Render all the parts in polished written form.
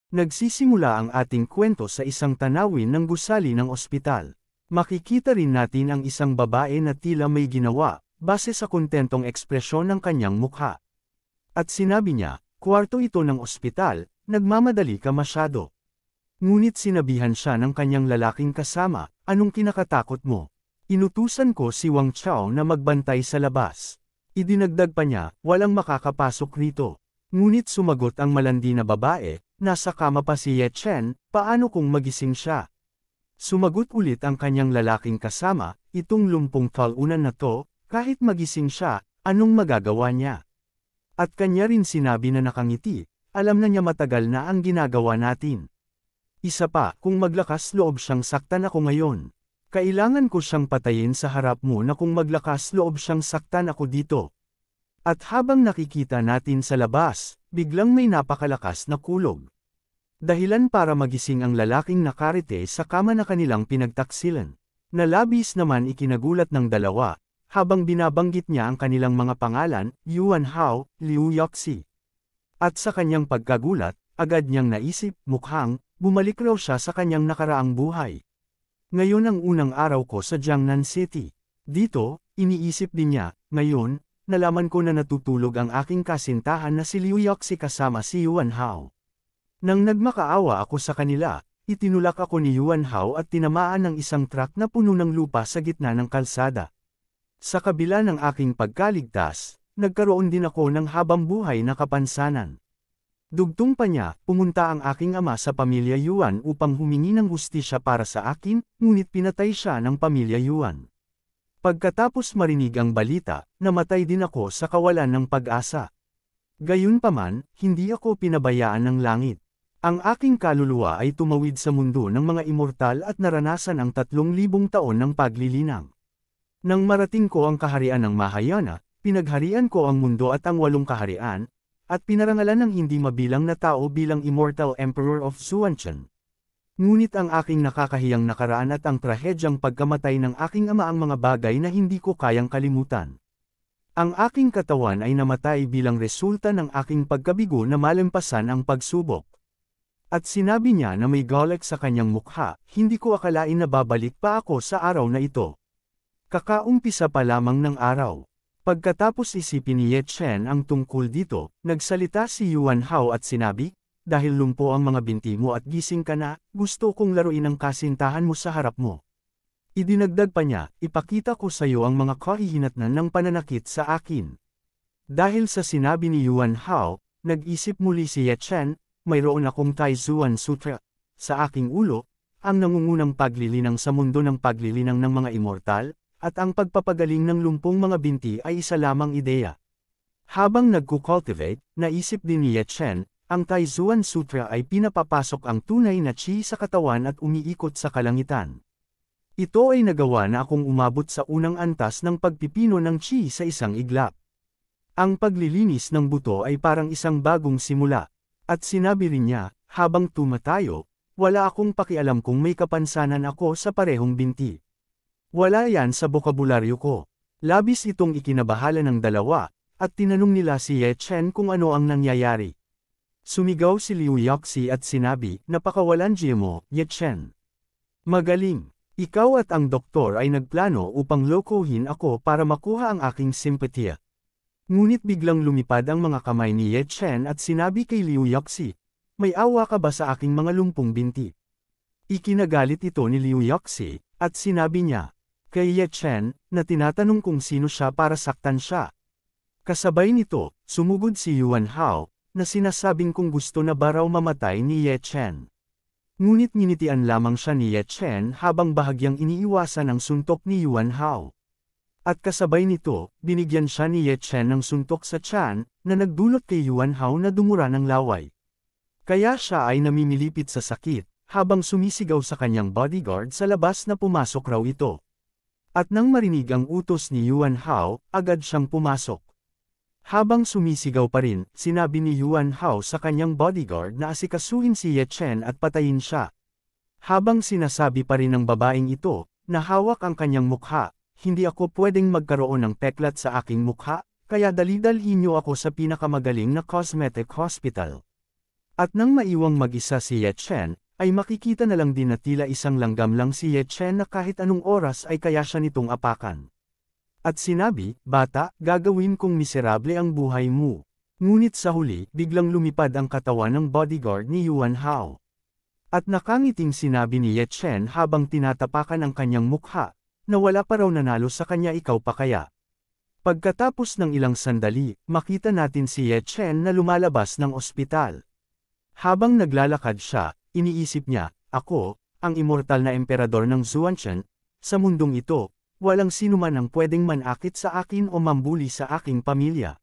Nagsisimula ang ating kwento sa isang tanawin ng gusali ng ospital. Makikita rin natin ang isang babae na tila may ginawa, base sa kontentong ekspresyon ng kanyang mukha. At sinabi niya, kwarto ito ng ospital, nagmamadali ka masyado. Ngunit sinabihan siya ng kanyang lalaking kasama, anong kinakatakot mo? Inutusan ko si Wang Chao na magbantay sa labas. Idinagdag pa niya, walang makakapasok rito. Ngunit sumagot ang malandi na babae, nasa kama pa si Ye Chen, paano kung magising siya? Sumagot ulit ang kanyang lalaking kasama, itong lumpong talunan na to, kahit magising siya, anong magagawa niya? At kanya rin sinabi na nakangiti, alam na niya matagal na ang ginagawa natin. Isa pa, kung maglakas loob siyang saktan ako ngayon. Kailangan ko siyang patayin sa harap mo na kung maglakas loob siyang saktan ako dito. At habang nakikita natin sa labas, biglang may napakalakas na kulog. Dahilan para magising ang lalaking nakarite sa kama na kanilang pinagtaksilan. Nalabis naman ikinagulat ng dalawa, habang binabanggit niya ang kanilang mga pangalan, Yuan Hao, Liu Yoxi. At sa kanyang pagkagulat, agad niyang naisip, mukhang, bumalik raw siya sa kanyang nakaraang buhay. Ngayon ang unang araw ko sa Jiangnan City. Dito, iniisip din niya, ngayon, nalaman ko na natutulog ang aking kasintahan na si Liu Yoxi kasama si Yuan Hao. Nang nagmakaawa ako sa kanila, itinulak ako ni Yuan Hao at tinamaan ng isang truck na puno ng lupa sa gitna ng kalsada. Sa kabila ng aking pagkaligtas, nagkaroon din ako ng habang buhay na kapansanan. Dugtong pa niya, pumunta ang aking ama sa pamilya Yuan upang humingi ng hustisya para sa akin, ngunit pinatay siya ng pamilya Yuan. Pagkatapos marinig ang balita, namatay din ako sa kawalan ng pag-asa. Gayunpaman, hindi ako pinabayaan ng langit. Ang aking kaluluwa ay tumawid sa mundo ng mga immortal at naranasan ang 3,000 taon ng paglilinang. Nang marating ko ang kaharian ng Mahayana, pinagharian ko ang mundo at ang 8 kaharian, at pinarangalan ng hindi mabilang na tao bilang Immortal Emperor of Xuanchen. Ngunit ang aking nakakahiyang nakaraan at ang trahedyang pagkamatay ng aking ama ang mga bagay na hindi ko kayang kalimutan. Ang aking katawan ay namatay bilang resulta ng aking pagkabigo na malampasan ang pagsubok. At sinabi niya na may galit sa kanyang mukha, hindi ko akalain na babalik pa ako sa araw na ito. Kakaumpisa pa lamang ng araw. Pagkatapos isipin ni Ye Chen ang tungkol dito, nagsalita si Yuan Hao at sinabi, dahil lumpo ang mga binti mo at gising ka na, gusto kong laruin ang kasintahan mo sa harap mo. Idinagdag pa niya, ipakita ko sa iyo ang mga kahihinatnan ng pananakit sa akin. Dahil sa sinabi ni Yuan Hao, nag-isip muli si Ye Chen, mayroon akong Taizuan Sutra sa aking ulo, ang nangungunang paglilinang sa mundo ng paglilinang ng mga immortal, at ang pagpapagaling ng lumpong mga binti ay isa lamang ideya. Habang nagkukultivate, naisip din ni Ye Chen, ang Taizuan Sutra ay pinapapasok ang tunay na chi sa katawan at umiikot sa kalangitan. Ito ay nagawa na akong umabot sa unang antas ng pagpipino ng chi sa isang iglap. Ang paglilinis ng buto ay parang isang bagong simula. At sinabi rin niya, habang tumatayo, wala akong pakialam kung may kapansanan ako sa parehong binti. Wala yan sa bokabularyo ko. Labis itong ikinabahala ng dalawa, at tinanong nila si Ye Chen kung ano ang nangyayari. Sumigaw si Liu Yoxi at sinabi, napakawalan mo, Ye Chen. Magaling. Ikaw at ang doktor ay nagplano upang lokohin ako para makuha ang aking simpatiya. Ngunit biglang lumipad ang mga kamay ni Ye Chen at sinabi kay Liu Yoxi, may awa ka ba sa aking mga lumpong binti? Ikinagalit ito ni Liu Yoxi, at sinabi niya, kay Ye Chen, na tinatanong kung sino siya para saktan siya. Kasabay nito, sumugod si Yuan Hao, na sinasabing kung gusto na ba raw mamatay ni Ye Chen. Ngunit nginitian lamang siya ni Ye Chen habang bahagyang iniiwasan ang suntok ni Yuan Hao. At kasabay nito, binigyan siya ni Ye Chen ng suntok sa tiyan, na nagdulot kay Yuan Hao na dumura ng laway. Kaya siya ay namimilipit sa sakit, habang sumisigaw sa kanyang bodyguard sa labas na pumasok raw ito. At nang marinig ang utos ni Yuan Hao, agad siyang pumasok. Habang sumisigaw pa rin, sinabi ni Yuan Hao sa kanyang bodyguard na asikasuhin si Ye Chen at patayin siya. Habang sinasabi pa rin ng babaeng ito, na hawak ang kanyang mukha, hindi ako pwedeng magkaroon ng peklat sa aking mukha, kaya dalidalhin niyo ako sa pinakamagaling na cosmetic hospital. At nang maiwang mag-isa si Ye Chen, ay makikita na lang din na tila isang langgam lang si Ye Chen na kahit anong oras ay kaya siya nitong apakan. At sinabi, "Bata, gagawin kong miserable ang buhay mo." Ngunit sa huli, biglang lumipad ang katawan ng bodyguard ni Yuan Hao. At nakangiting sinabi ni Ye Chen habang tinatapakan ang kanyang mukha, na wala pa raw nanalo sa kanya, ikaw pa kaya. Pagkatapos ng ilang sandali, makita natin si Ye Chen na lumalabas ng ospital. Habang naglalakad siya, iniisip niya, ako, ang immortal na emperador ng Xuanzhen, sa mundong ito, walang sinuman ang pwedeng manakit sa akin o mambuli sa aking pamilya.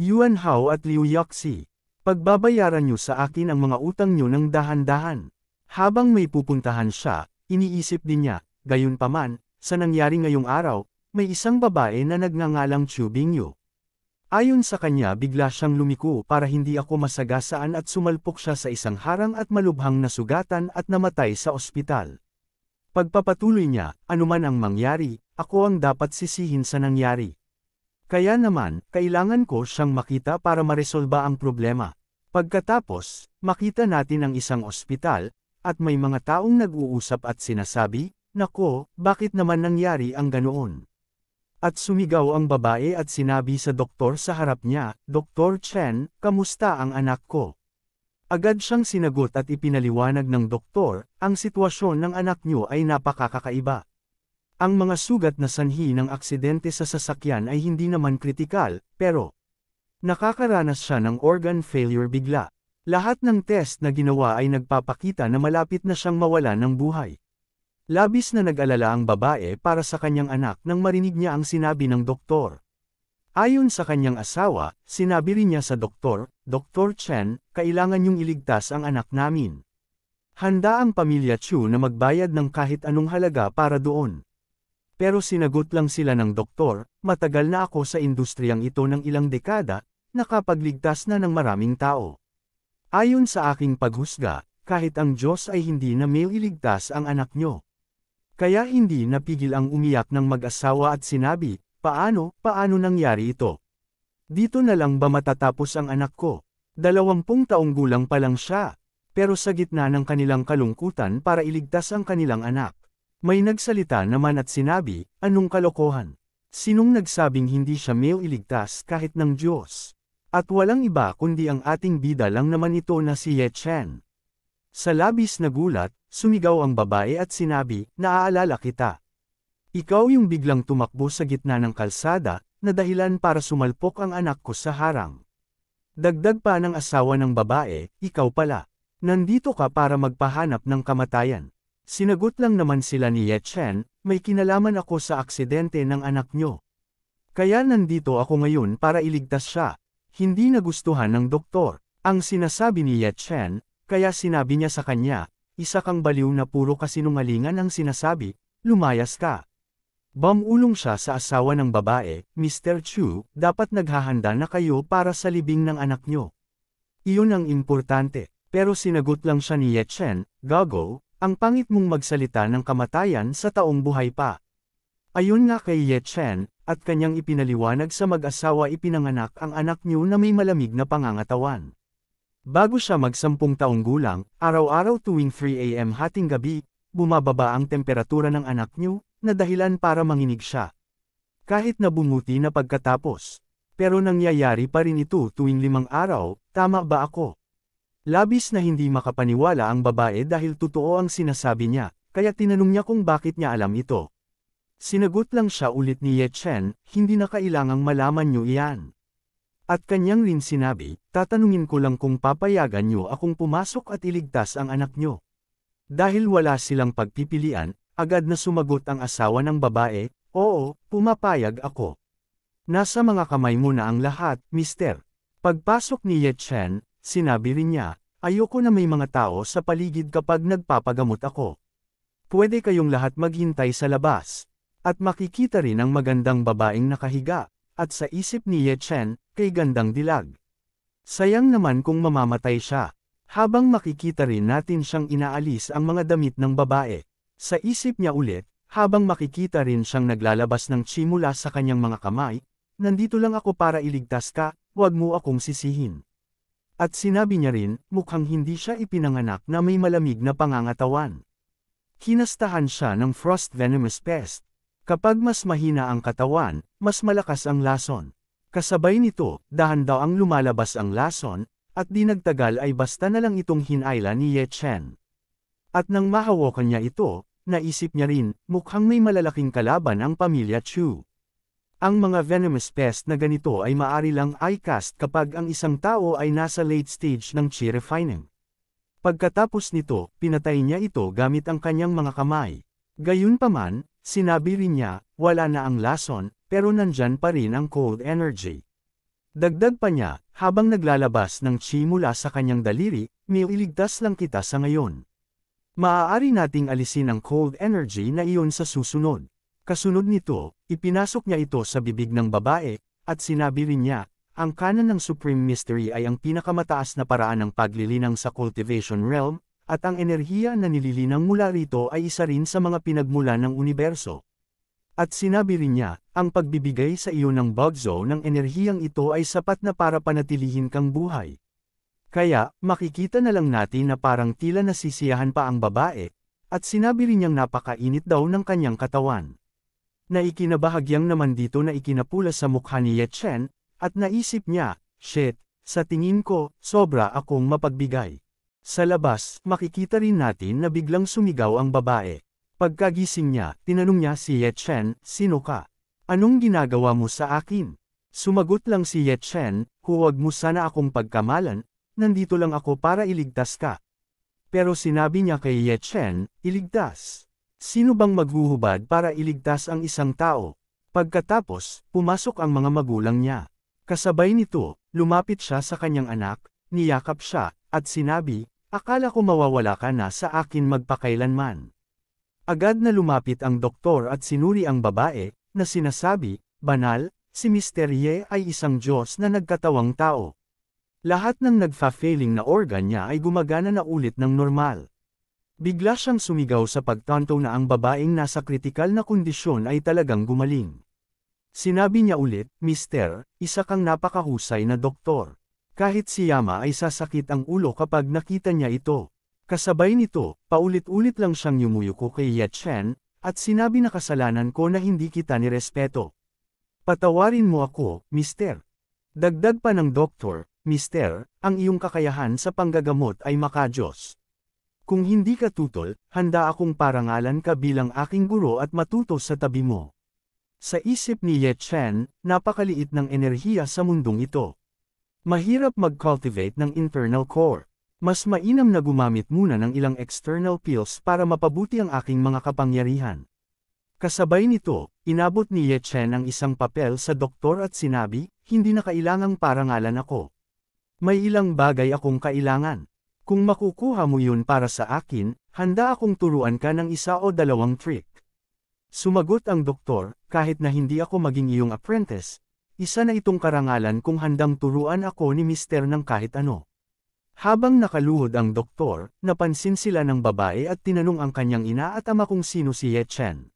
Yuan Hao at Liu Yoxi, pagbabayaran niyo sa akin ang mga utang niyo ng dahan-dahan. Habang may pupuntahan siya, iniisip din niya, gayunpaman, sa nangyari ngayong araw, may isang babae na nagngangalang Chu Bingyu. Ayon sa kanya, bigla siyang lumiko para hindi ako masagasaan at sumalpok siya sa isang harang at malubhang nasugatan at namatay sa ospital. Pagpapatuloy niya, anuman ang mangyari, ako ang dapat sisihin sa nangyari. Kaya naman, kailangan ko siyang makita para maresolba ang problema. Pagkatapos, makita natin ang isang ospital, at may mga taong nag-uusap at sinasabi, "Nako, bakit naman nangyari ang ganoon?" At sumigaw ang babae at sinabi sa doktor sa harap niya, "Dr. Chen, kamusta ang anak ko?" Agad siyang sinagot at ipinaliwanag ng doktor, ang sitwasyon ng anak niyo ay napakakaiba. Ang mga sugat na sanhi ng aksidente sa sasakyan ay hindi naman kritikal, pero nakakaranas siya ng organ failure bigla. Lahat ng test na ginawa ay nagpapakita na malapit na siyang mawala ng buhay. Labis na nag-alala ang babae para sa kanyang anak nang marinig niya ang sinabi ng doktor. Ayon sa kanyang asawa, sinabi rin niya sa doktor, "Dr. Chen, kailangan niyong iligtas ang anak namin." Handa ang pamilya Chu na magbayad ng kahit anong halaga para doon. Pero sinagot lang sila ng doktor, "Matagal na ako sa industriyang ito ng ilang dekada, nakapagligtas na ng maraming tao. Ayon sa aking paghusga, kahit ang Diyos ay hindi na may iligtas ang anak niyo." Kaya hindi napigil ang umiyak ng mag-asawa at sinabi, paano nangyari ito? Dito na lang ba matatapos ang anak ko? 20 taong gulang pa lang siya. Pero sa gitna ng kanilang kalungkutan para iligtas ang kanilang anak, may nagsalita naman at sinabi, "Anong kalokohan? Sinong nagsabing hindi siya may iligtas kahit ng Diyos? At walang iba kundi ang ating bida lang naman ito na si Ye Chen." Sa labis na gulat, sumigaw ang babae at sinabi, "Naaalala kita. Ikaw yung biglang tumakbo sa gitna ng kalsada, na dahilan para sumalpok ang anak ko sa harang." Dagdag pa ng asawa ng babae, "Ikaw pala. Nandito ka para magpahanap ng kamatayan." Sinagot lang naman sila ni Ye Chen, "May kinalaman ako sa aksidente ng anak nyo. Kaya nandito ako ngayon para iligtas siya." Hindi nagustuhan ng doktor ang sinasabi ni Ye Chen, kaya sinabi niya sa kanya, "Isa kang baliw na puro kasinungalingan ang sinasabi, lumayas ka." Bumulong siya sa asawa ng babae, "Mr. Chu, dapat naghahanda na kayo para sa libing ng anak nyo. Iyon ang importante." Pero sinagot lang siya ni Ye Chen, "Gago, ang pangit mong magsalita ng kamatayan sa taong buhay pa." Ayon nga kay Ye Chen, at kanyang ipinaliwanag sa mag-asawa, ipinanganak ang anak niyo na may malamig na pangangatawan. Bago siya mag-10 taong gulang, araw-araw tuwing 3 AM hating gabi, bumababa ang temperatura ng anak niyo, na dahilan para manginig siya. Kahit na bumuti na pagkatapos. Pero nangyayari pa rin ito tuwing 5 araw, tama ba ako? Labis na hindi makapaniwala ang babae dahil totoo ang sinasabi niya, kaya tinanong niya kung bakit niya alam ito. Sinagot lang siya ulit ni Ye Chen, "Hindi na kailangang malaman niyo iyan." At kanyang rin sinabi, "Tatanungin ko lang kung papayagan niyo akong pumasok at iligtas ang anak niyo." Dahil wala silang pagpipilian, agad na sumagot ang asawa ng babae, "Oo, pumapayag ako. Nasa mga kamay mo na ang lahat, mister." Pagpasok ni Ye Chen, sinabi rin niya, "Ayoko na may mga tao sa paligid kapag nagpapagamot ako. Pwede kayong lahat maghintay sa labas." At makikita rin ang magandang babaeng nakahiga, at sa isip ni Ye Chen, kay gandang dilag. Sayang naman kung mamamatay siya. Habang makikita rin natin siyang inaalis ang mga damit ng babae. Sa isip niya ulit, habang makikita rin siyang naglalabas ng chi mula sa kanyang mga kamay, "Nandito lang ako para iligtas ka, huwag mo akong sisihin." At sinabi niya rin, mukhang hindi siya ipinanganak na may malamig na pangangatawan. Kinastahan siya ng frost venomous pest. Kapag mas mahina ang katawan, mas malakas ang lason. Kasabay nito, dahan daw ang lumalabas ang lason, at di nagtagal ay basta na lang itong hinayla ni Ye Chen. At nang mahawakan niya ito, naisip niya rin, mukhang may malalaking kalaban ang pamilya Chu. Ang mga venomous pest na ganito ay maari lang i-cast kapag ang isang tao ay nasa late stage ng chi refining. Pagkatapos nito, pinatay niya ito gamit ang kanyang mga kamay. Gayunpaman, sinabi rin niya, wala na ang lason, pero nandyan pa rin ang cold energy. Dagdag pa niya, habang naglalabas ng chi mula sa kanyang daliri, iligtas lang kita sa ngayon. Maaari nating alisin ang cold energy na iyon sa susunod. Kasunod nito, ipinasok niya ito sa bibig ng babae, at sinabi rin niya, ang kanan ng Supreme Mystery ay ang pinakamataas na paraan ng paglilinang sa cultivation realm, at ang enerhiya na nililinang mula rito ay isa rin sa mga pinagmula ng universo. At sinabi rin niya, ang pagbibigay sa iyo ng bugzo ng enerhiyang ito ay sapat na para panatilihin kang buhay. Kaya, makikita na lang natin na parang tila nasisiyahan pa ang babae, at sinabi rin niyang napakainit daw ng kanyang katawan. Na ikinabahagyang naman dito na ikinapula sa mukha ni Ye Chen, at naisip niya, shit, sa tingin ko, sobra akong mapagbigay. Sa labas, makikita rin natin na biglang sumigaw ang babae. Pagkagising niya, tinanong niya si Ye Chen, sino ka? Anong ginagawa mo sa akin? Sumagot lang si Ye Chen, huwag mo sana akong pagkamalan, nandito lang ako para iligtas ka. Pero sinabi niya kay Ye Chen, iligtas. Sino bang maghuhubad para iligtas ang isang tao? Pagkatapos, pumasok ang mga magulang niya. Kasabay nito, lumapit siya sa kanyang anak, niyakap siya, at sinabi, akala ko mawawala ka na sa akin magpakailanman. Agad na lumapit ang doktor at sinuri ang babae, na sinasabi, banal, si Mr. Ye ay isang Diyos na nagkatawang tao. Lahat ng nagfa-failing na organ niya ay gumagana na ulit ng normal. Bigla siyang sumigaw sa pagtanto na ang babaeng nasa kritikal na kondisyon ay talagang gumaling. Sinabi niya ulit, Mister, isa kang napakahusay na doktor. Kahit si Yama ay sasakit ang ulo kapag nakita niya ito. Kasabay nito, paulit-ulit lang siyang yumuyuko kay Ye Chen, at sinabi na kasalanan ko na hindi kita nirespeto. Patawarin mo ako, Mister. Dagdag pa ng doktor, Mister, ang iyong kakayahan sa panggagamot ay makajos. Kung hindi ka tutol, handa akong parangalan ka bilang aking guro at matuto sa tabi mo. Sa isip ni Ye Chen, napakaliit ng enerhiya sa mundong ito. Mahirap mag-cultivate ng internal core. Mas mainam na gumamit muna ng ilang external pills para mapabuti ang aking mga kapangyarihan. Kasabay nito, inabot ni Ye Chen ang isang papel sa doktor at sinabi, hindi na kailangang parangalan ako. May ilang bagay akong kailangan. Kung makukuha mo yun para sa akin, handa akong turuan ka ng isa o dalawang trick. Sumagot ang doktor, kahit na hindi ako maging iyong apprentice, isa na itong karangalan kung handang turuan ako ni Mister ng kahit ano. Habang nakaluhod ang doktor, napansin sila ng babae at tinanong ang kanyang ina at ama kung sino si Ye Chen.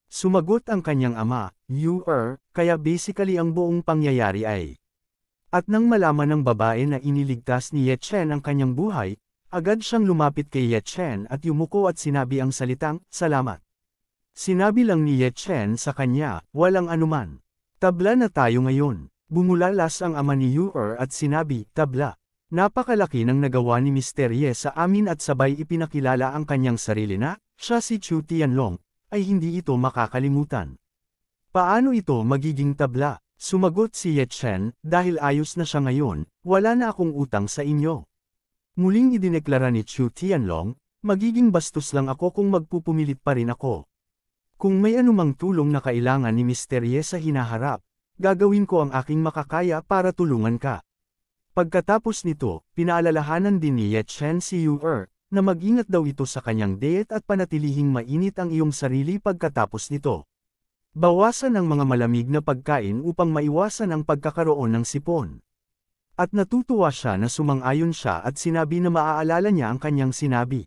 Sumagot ang kanyang ama, kaya basically ang buong pangyayari ay. At nang malaman ng babae na iniligtas ni Ye Chen ang kanyang buhay, agad siyang lumapit kay Ye Chen at yumuko at sinabi ang salitang, salamat. Sinabi lang ni Ye Chen sa kanya, walang anuman. Tabla na tayo ngayon. Bumulalas ang ama ni Yuer at sinabi, tabla. Napakalaki ng nagawa ni Mr. Ye sa amin at sabay ipinakilala ang kanyang sarili na, siya si Chu Tianlong, ay hindi ito makakalimutan. Paano ito magiging tabla? Sumagot si Ye Chen, dahil ayos na siya ngayon, wala na akong utang sa inyo. Muling idineklara ni Chu Tianlong, magiging bastos lang ako kung magpupumilit pa rin ako. Kung may anumang tulong na kailangan ni Mr. Ye sa hinaharap, gagawin ko ang aking makakaya para tulungan ka. Pagkatapos nito, pinaalalahanan din ni Ye Chen si Yuer, na mag-ingat daw ito sa kanyang diet at panatilihing mainit ang iyong sarili pagkatapos nito. Bawasan ang mga malamig na pagkain upang maiwasan ang pagkakaroon ng sipon. At natutuwa siya na sumang-ayon siya at sinabi na maaalala niya ang kanyang sinabi.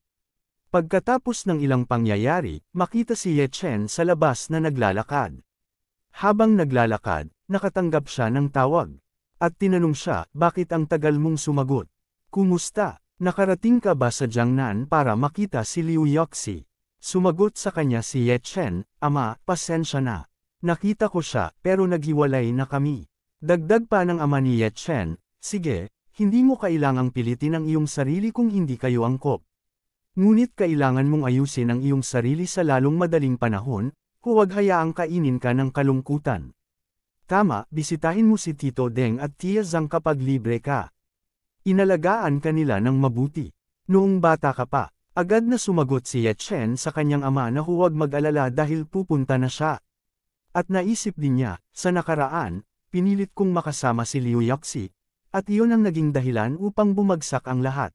Pagkatapos ng ilang pangyayari, makita si Ye Chen sa labas na naglalakad. Habang naglalakad, nakatanggap siya ng tawag. At tinanong siya, bakit ang tagal mong sumagot? Kumusta? Nakarating ka ba sa Jiangnan para makita si Liu Yoxi? Sumagot sa kanya si Ye Chen, Ama, pasensya na. Nakita ko siya, pero naghiwalay na kami. Dagdag pa ng ama ni Ye Chen, sige, hindi mo kailangang pilitin ang iyong sarili kung hindi kayo angkop. Ngunit kailangan mong ayusin ang iyong sarili sa lalong madaling panahon, huwag hayaang kainin ka ng kalungkutan. Tama, bisitahin mo si Tito Deng at Tia Zhang kapag libre ka. Inalagaan ka nila ng mabuti. Noong bata ka pa, agad na sumagot si Ye Chen sa kanyang ama na huwag mag-alala dahil pupunta na siya. At naisip din niya, sa nakaraan, pinilit kong makasama si Liu Yoxi, at iyon ang naging dahilan upang bumagsak ang lahat.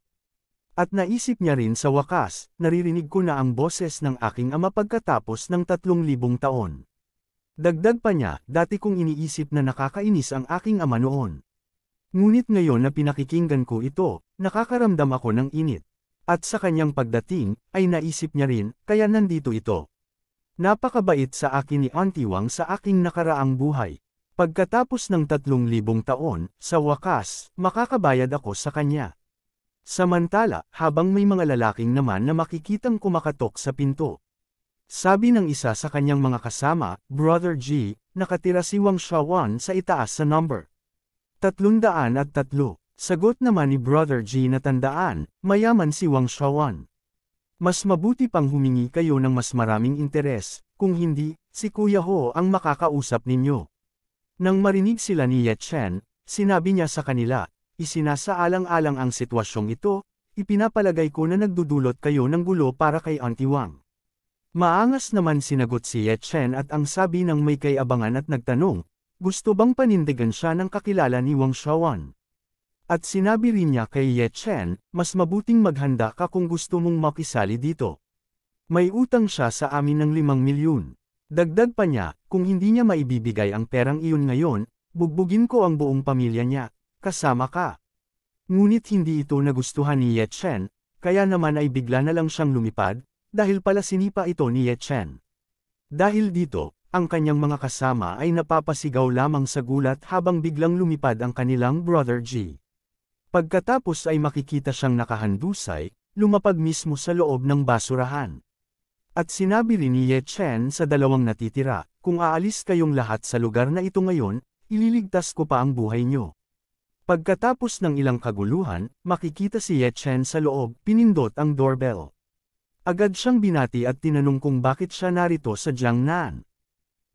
At naisip niya rin sa wakas, naririnig ko na ang boses ng aking ama pagkatapos ng 3,000 taon. Dagdag pa niya, dati kong iniisip na nakakainis ang aking ama noon. Ngunit ngayon na pinakikinggan ko ito, nakakaramdam ako ng init. At sa kanyang pagdating, ay naisip niya rin, kaya nandito ito. Napakabait sa akin ni Auntie Wang sa aking nakaraang buhay. Pagkatapos ng 3,000 taon, sa wakas, makakabayad ako sa kanya. Samantala, habang may mga lalaking naman na makikitang kumakatok sa pinto. Sabi ng isa sa kanyang mga kasama, Brother G, nakatira si Wang Shawan sa itaas sa number 303. Sagot naman ni Brother G na tandaan, mayaman si Wang Shawan. Mas mabuti pang humingi kayo ng mas maraming interes, kung hindi, si Kuya Ho ang makakausap ninyo. Nang marinig sila ni Ye Chen, sinabi niya sa kanila, isinasaalang-alang ang sitwasyong ito, ipinapalagay ko na nagdudulot kayo ng gulo para kay Auntie Wang. Maangas naman sinagot si Ye Chen at ang sabi ng may kay-abangan at nagtanong, gusto bang panindigan siya ng kakilala ni Wang Shawan? At sinabi rin niya kay Ye Chen, mas mabuting maghanda ka kung gusto mong makisali dito. May utang siya sa amin ng 5 milyon. Dagdag pa niya, kung hindi niya maibibigay ang perang iyon ngayon, bugbugin ko ang buong pamilya niya, kasama ka. Ngunit hindi ito nagustuhan ni Ye Chen, kaya naman ay bigla na lang siyang lumipad, dahil pala sinipa ito ni Ye Chen. Dahil dito, ang kanyang mga kasama ay napapasigaw lamang sa gulat habang biglang lumipad ang kanilang Brother G. Pagkatapos ay makikita siyang nakahandusay, lumapag mismo sa loob ng basurahan. At sinabi rin ni Ye Chen sa dalawang natitira, kung aalis kayong lahat sa lugar na ito ngayon, ililigtas ko pa ang buhay niyo. Pagkatapos ng ilang kaguluhan, makikita si Ye Chen sa loob, pinindot ang doorbell. Agad siyang binati at tinanong kung bakit siya narito sa Jiangnan.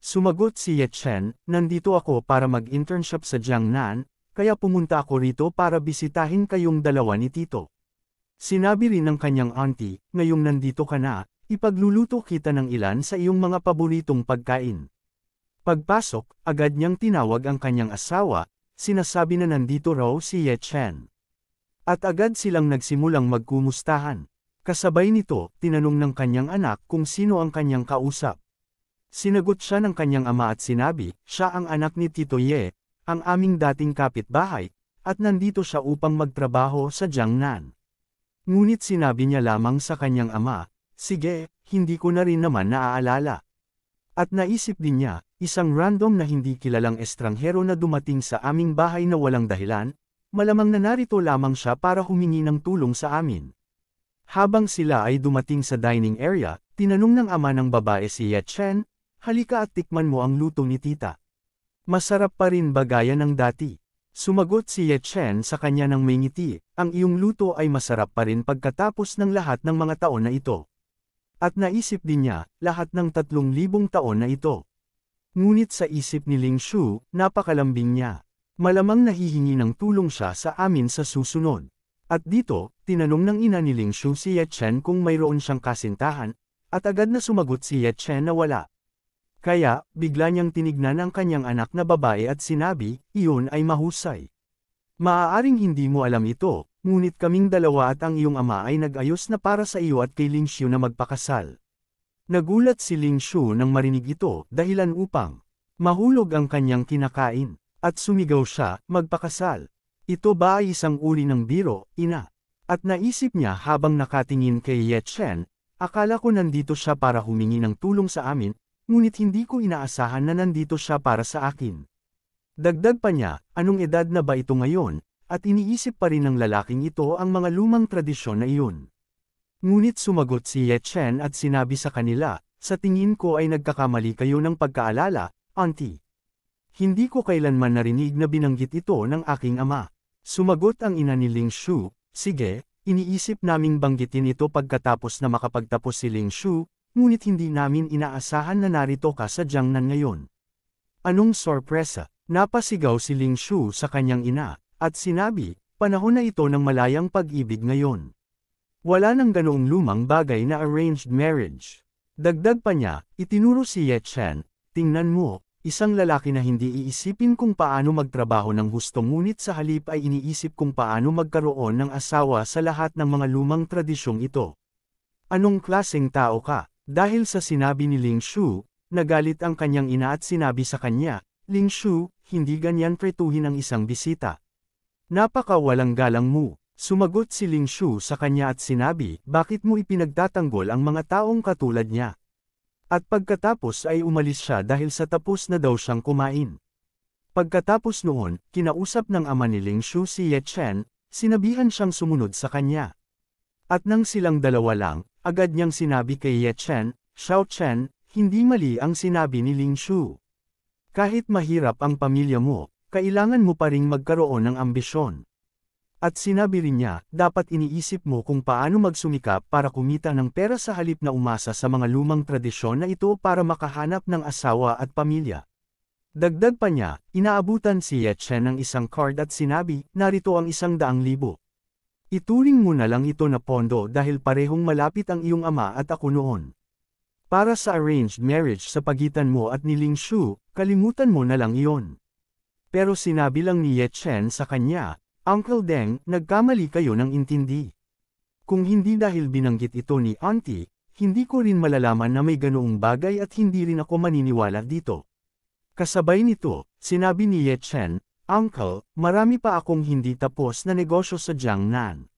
Sumagot si Ye Chen, nandito ako para mag-internship sa Jiangnan, kaya pumunta ako rito para bisitahin kayong dalawa ni Tito. Sinabi rin ng kanyang auntie, ngayong nandito ka na, ipagluluto kita ng ilan sa iyong mga paboritong pagkain. Pagpasok, agad niyang tinawag ang kanyang asawa, sinasabi na nandito raw si Ye Chen. At agad silang nagsimulang magkumustahan. Kasabay nito, tinanong ng kanyang anak kung sino ang kanyang kausap. Sinagot siya ng kanyang ama at sinabi, siya ang anak ni Tito Ye, ang aming dating kapitbahay, at nandito siya upang magtrabaho sa Jiangnan. Ngunit sinabi niya lamang sa kanyang ama, sige, hindi ko na rin naman naaalala. At naisip din niya, isang random na hindi kilalang estranghero na dumating sa aming bahay na walang dahilan, malamang na narito lamang siya para humingi ng tulong sa amin. Habang sila ay dumating sa dining area, tinanong ng ama ng babae si Ye Chen, halika at tikman mo ang luto ni tita. Masarap pa rin ba gaya ng dati? Sumagot si Ye Chen sa kanya ng may ngiti, ang iyong luto ay masarap pa rin pagkatapos ng lahat ng mga taon na ito. At naisip din niya, lahat ng 3,000 taon na ito. Ngunit sa isip ni Ling Shu, napakalambing niya. Malamang nahihingi ng tulong siya sa amin sa susunod. At dito, tinanong ng ina ni Ling Shu si Ye Chen kung mayroon siyang kasintahan, at agad na sumagot si Ye Chen na wala. Kaya, bigla niyang tinignan ang kanyang anak na babae at sinabi, iyon ay mahusay. Maaaring hindi mo alam ito, ngunit kaming dalawa at ang iyong ama ay nag-ayos na para sa iyo at kay Ling Shu na magpakasal. Nagulat si Ling Shu nang marinig ito, dahilan upang mahulog ang kanyang kinakain, at sumigaw siya, magpakasal. Ito ba ay isang uri ng biro, ina? At naisip niya habang nakatingin kay Ye Chen, akala ko nandito siya para humingi ng tulong sa amin, ngunit hindi ko inaasahan na nandito siya para sa akin. Dagdag pa niya, anong edad na ba ito ngayon, at iniisip pa rin ng lalaking ito ang mga lumang tradisyon na iyon. Ngunit sumagot si Ye Chen at sinabi sa kanila, sa tingin ko ay nagkakamali kayo ng pagkaalala, Auntie. Hindi ko kailanman narinig na binanggit ito ng aking ama. Sumagot ang ina ni Ling Shu, sige, iniisip naming banggitin ito pagkatapos na makapagtapos si Ling Shu, ngunit hindi namin inaasahan na narito ka sa Jiangnan ngayon. Anong sorpresa? Napasigaw si Ling Shu sa kanyang ina, at sinabi, panahon na ito ng malayang pag-ibig ngayon. Wala nang ganoong lumang bagay na arranged marriage. Dagdag pa niya, itinuro si Ye Chen, tingnan mo, isang lalaki na hindi iisipin kung paano magtrabaho ng husto ngunit sa halip ay iniisip kung paano magkaroon ng asawa sa lahat ng mga lumang tradisyong ito. Anong klaseng tao ka? Dahil sa sinabi ni Ling Shu, nagalit ang kanyang ina at sinabi sa kanya, Ling Shu, hindi ganyan tretuhin ang isang bisita. Napaka walang galang mo. Sumagot si Ling Shu sa kanya at sinabi, bakit mo ipinagtatanggol ang mga taong katulad niya? At pagkatapos ay umalis siya dahil sa tapos na daw siyang kumain. Pagkatapos noon, kinausap ng ama ni Ling Shu si Ye Chen, sinabihan siyang sumunod sa kanya. At nang silang dalawa lang, agad niyang sinabi kay Ye Chen, Xiao Chen, hindi mali ang sinabi ni Ling Shu. Kahit mahirap ang pamilya mo, kailangan mo pa ring magkaroon ng ambisyon. At sinabi rin niya, dapat iniisip mo kung paano magsumikap para kumita ng pera sa halip na umasa sa mga lumang tradisyon na ito para makahanap ng asawa at pamilya. Dagdag pa niya, inaabutan si Ye Chen ng isang card at sinabi, narito ang 100,000. Ituring mo na lang ito na pondo dahil parehong malapit ang iyong ama at ako noon. Para sa arranged marriage sa pagitan mo at ni Ling Shu, kalimutan mo na lang iyon. Pero sinabi lang ni Ye Chen sa kanya, Uncle Deng, nagkamali kayo ng intindi. Kung hindi dahil binanggit ito ni Auntie, hindi ko rin malalaman na may ganoong bagay at hindi rin ako maniniwala dito. Kasabay nito, sinabi ni Ye Chen, Uncle, marami pa akong hindi tapos na negosyo sa Jiangnan.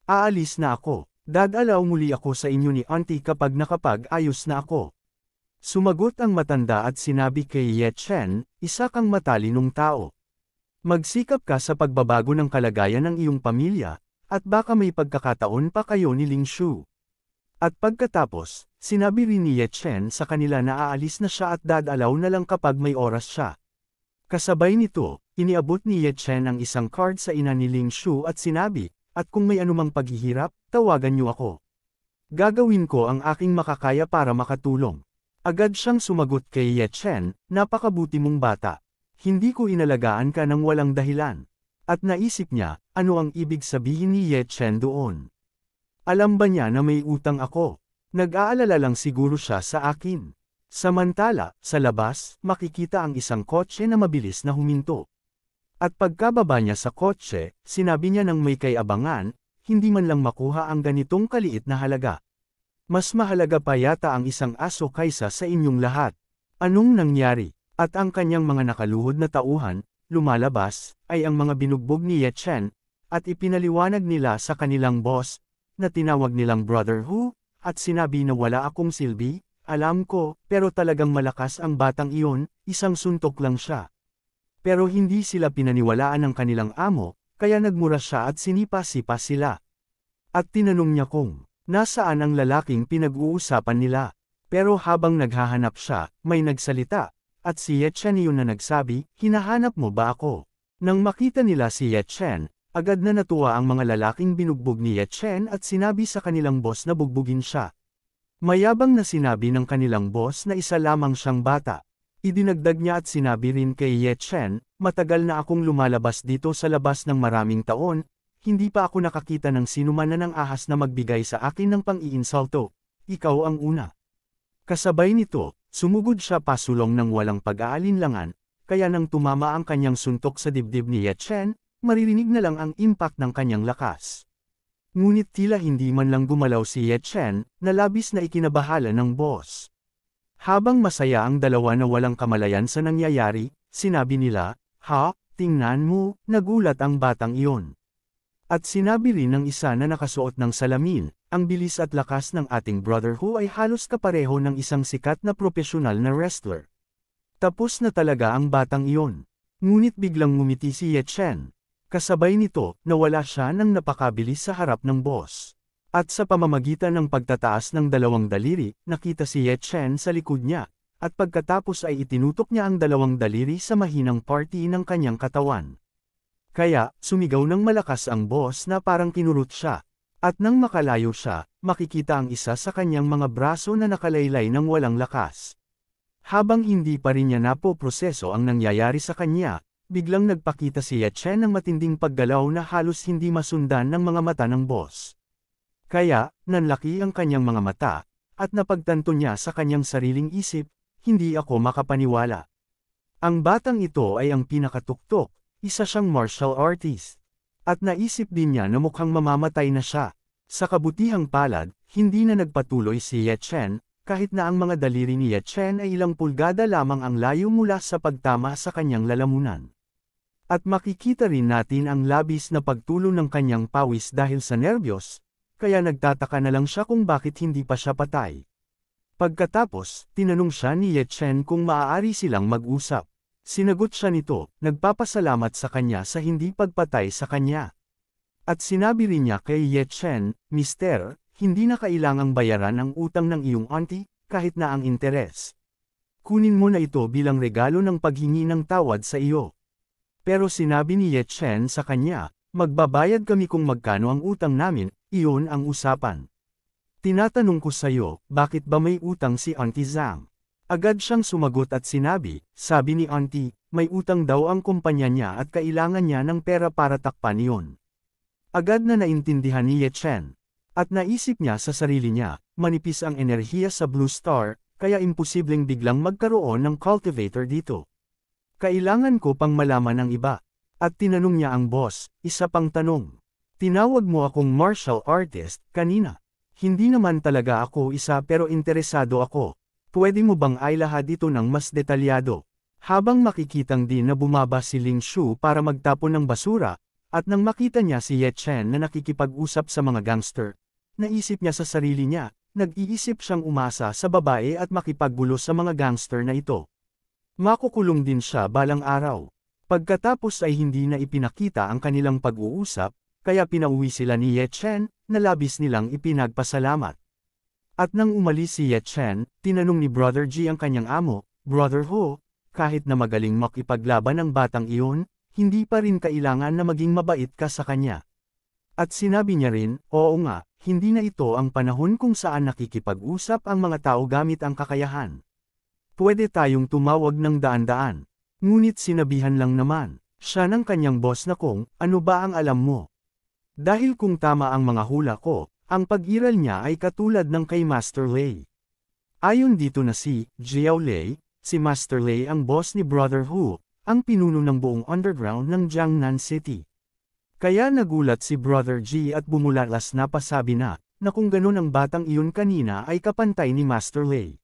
Aalis na ako. Dadalaw muli ako sa inyo ni Auntie kapag nakapag-ayos na ako. Sumagot ang matanda at sinabi kay Ye Chen, isa kang matalinong tao. Magsikap ka sa pagbabago ng kalagayan ng iyong pamilya, at baka may pagkakataon pa kayo ni Ling Shu. At pagkatapos, sinabi rin ni Ye Chen sa kanila na aalis na siya at dadalaw na lang kapag may oras siya. Kasabay nito, iniabot ni Ye Chen ang isang card sa ina ni Ling Shu at sinabi, at kung may anumang paghihirap, tawagan niyo ako. Gagawin ko ang aking makakaya para makatulong. Agad siyang sumagot kay Ye Chen, napakabuti mong bata. Hindi ko inalagaan ka ng walang dahilan. At naisip niya, ano ang ibig sabihin ni Ye Chen doon? Alam ba niya na may utang ako? Nag-aalala lang siguro siya sa akin. Samantala, sa labas, makikita ang isang kotse na mabilis na huminto. At pagkababa niya sa kotse, sinabi niya ng may kay-abangan, hindi man lang makuha ang ganitong kaliit na halaga. Mas mahalaga pa yata ang isang aso kaysa sa inyong lahat. Anong nangyari? At ang kanyang mga nakaluhod na tauhan, lumalabas, ay ang mga binugbog ni Ye Chen, at ipinaliwanag nila sa kanilang boss, na tinawag nilang Brother Hu, at sinabi na wala akong silbi, alam ko, pero talagang malakas ang batang iyon, isang suntok lang siya. Pero hindi sila pinaniwalaan ng kanilang amo, kaya nagmura siya at sinipa-sipa sila. At tinanong niya kung, nasaan ang lalaking pinag-uusapan nila. Pero habang naghahanap siya, may nagsalita, at si Ye Chen yun na nagsabi, hinahanap mo ba ako? Nang makita nila si Ye Chen, agad na natuwa ang mga lalaking binugbog ni Ye Chen at sinabi sa kanilang boss na bugbugin siya. Mayabang na sinabi ng kanilang boss na isa lamang siyang bata. Idinagdag niya at sinabi rin kay Ye Chen, matagal na akong lumalabas dito sa labas ng maraming taon, hindi pa ako nakakita ng sinuman na ng ahas na magbigay sa akin ng pang-iinsulto. Ikaw ang una. Kasabay nito, sumugod siya pasulong ng walang pag-aalinlangan, kaya nang tumama ang kanyang suntok sa dibdib ni Ye Chen, maririnig na lang ang impact ng kanyang lakas. Ngunit tila hindi man lang gumalaw si Ye Chen, na labis na ikinabahala ng boss. Habang masaya ang dalawa na walang kamalayan sa nangyayari, sinabi nila, ha, tingnan mo, nagulat ang batang iyon. At sinabi rin ng isa na nakasuot ng salamin, ang bilis at lakas ng ating Brother Hu ay halos kapareho ng isang sikat na propesyonal na wrestler. Tapos na talaga ang batang iyon. Ngunit biglang ngumiti si Ye Chen. Kasabay nito, nawala siya ng napakabilis sa harap ng boss. At sa pamamagitan ng pagtataas ng dalawang daliri, nakita si Ye Chen sa likod niya, at pagkatapos ay itinutok niya ang dalawang daliri sa mahinang party ng kanyang katawan. Kaya, sumigaw ng malakas ang boss na parang kinurot siya. At nang makalayo siya, makikita ang isa sa kanyang mga braso na nakalaylay ng walang lakas. Habang hindi pa rin niya napoproseso ang nangyayari sa kanya, biglang nagpakita si Ye Chen ng matinding paggalaw na halos hindi masundan ng mga mata ng boss. Kaya, nanlaki ang kanyang mga mata, at napagtanto niya sa kanyang sariling isip, hindi ako makapaniwala. Ang batang ito ay ang pinakatuktok, isa siyang martial artist. At naisip din niya na mukhang mamamatay na siya. Sa kabutihang palad, hindi na nagpatuloy si Ye Chen, kahit na ang mga daliri ni Ye Chen ay ilang pulgada lamang ang layo mula sa pagtama sa kanyang lalamunan. At makikita rin natin ang labis na pagtulo ng kanyang pawis dahil sa nerbiyos, kaya nagtataka na lang siya kung bakit hindi pa siya patay. Pagkatapos, tinanong siya ni Ye Chen kung maaari silang mag-usap. Sinagot siya nito, nagpapasalamat sa kanya sa hindi pagpatay sa kanya. At sinabi rin niya kay Ye Chen, Mister, hindi na kailangang bayaran ang utang ng iyong auntie, kahit na ang interes. Kunin mo na ito bilang regalo ng paghingi ng tawad sa iyo. Pero sinabi ni Ye Chen sa kanya, magbabayad kami kung magkano ang utang namin, iyon ang usapan. Tinatanong ko sa iyo, bakit ba may utang si Auntie Zhang? Agad siyang sumagot at sinabi, sabi ni Auntie, may utang daw ang kumpanya niya at kailangan niya ng pera para takpan iyon. Agad na naintindihan ni Ye Chen. At naisip niya sa sarili niya, manipis ang enerhiya sa Blue Star, kaya imposibleng biglang magkaroon ng cultivator dito. Kailangan ko pang malaman ang iba. At tinanong niya ang boss, isa pang tanong. Tinawag mo akong martial artist, kanina. Hindi naman talaga ako isa pero interesado ako. Pwede mo bang ilahad ito ng mas detalyado? Habang makikitang din na bumaba si Ling Shu para magtapon ng basura, at nang makita niya si Ye Chen na nakikipag-usap sa mga gangster, naisip niya sa sarili niya, nag-iisip siyang umasa sa babae at makipaggulo sa mga gangster na ito. Makukulong din siya balang araw. Pagkatapos ay hindi na ipinakita ang kanilang pag-uusap, kaya pinauwi sila ni Ye Chen, na labis nilang ipinagpasalamat. At nang umalis si Ye Chen, tinanong ni Brother G ang kanyang amo, Brother Ho, kahit na magaling makipaglaban ang batang iyon, hindi pa rin kailangan na maging mabait ka sa kanya. At sinabi niya rin, oo nga, hindi na ito ang panahon kung saan nakikipag-usap ang mga tao gamit ang kakayahan. Pwede tayong tumawag ng daan-daan. Ngunit sinabihan lang naman, siya ng kanyang boss na kung, ano ba ang alam mo? Dahil kung tama ang mga hula ko, ang pag-iral niya ay katulad ng kay Master Lei. Ayon dito na si Jiao Lei, si Master Lei ang boss ni Brother Hu, ang pinuno ng buong underground ng Jiangnan City. Kaya nagulat si Brother G at bumulalas na pasabi na kung ganun ang batang iyon kanina ay kapantay ni Master Lei.